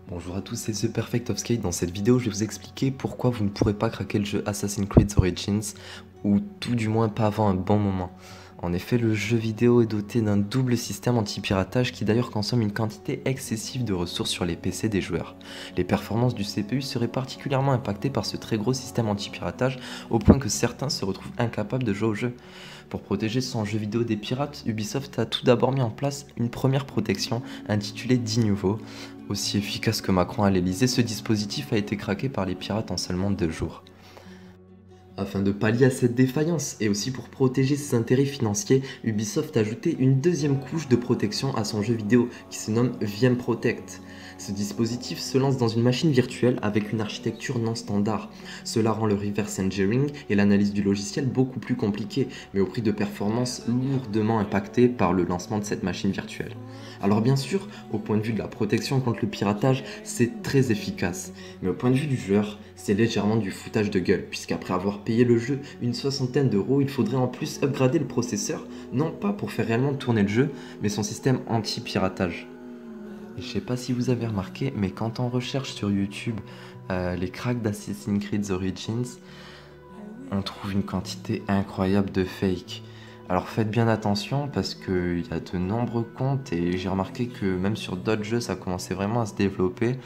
Bonjour à tous, c'est The Perfect of Skate. Dans cette vidéo, je vais vous expliquer pourquoi vous ne pourrez pas craquer le jeu Assassin's Creed Origins, ou tout du moins pas avant un bon moment. En effet, le jeu vidéo est doté d'un double système anti-piratage qui d'ailleurs consomme une quantité excessive de ressources sur les PC des joueurs. Les performances du CPU seraient particulièrement impactées par ce très gros système anti-piratage, au point que certains se retrouvent incapables de jouer au jeu. Pour protéger son jeu vidéo des pirates, Ubisoft a tout d'abord mis en place une première protection intitulée Dignuvo. Aussi efficace que Macron à l'Elysée, ce dispositif a été craqué par les pirates en seulement 2 jours. Afin de pallier à cette défaillance et aussi pour protéger ses intérêts financiers, Ubisoft a ajouté une deuxième couche de protection à son jeu vidéo qui se nomme VM Protect. Ce dispositif se lance dans une machine virtuelle avec une architecture non standard. Cela rend le reverse engineering et l'analyse du logiciel beaucoup plus compliqués, mais au prix de performances lourdement impactées par le lancement de cette machine virtuelle. Alors bien sûr, au point de vue de la protection contre le piratage, c'est très efficace, mais au point de vue du joueur, c'est légèrement du foutage de gueule, puisqu'après avoir payé le jeu une soixantaine d'euros, il faudrait en plus upgrader le processeur, non pas pour faire réellement tourner le jeu, mais son système anti-piratage. Et je sais pas si vous avez remarqué, mais quand on recherche sur YouTube les cracks d'Assassin's Creed Origins, on trouve une quantité incroyable de fakes. Alors faites bien attention parce qu'il y a de nombreux comptes et j'ai remarqué que même sur d'autres jeux ça commençait vraiment à se développer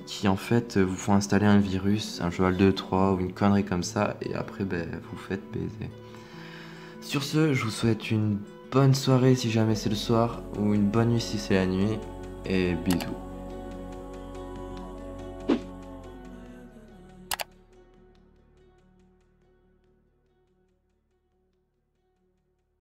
qui en fait vous font installer un virus, un jeu 2.3 ou une connerie comme ça et après vous faites baiser. Sur ce, je vous souhaite une bonne soirée si jamais c'est le soir ou une bonne nuit si c'est la nuit et bisous.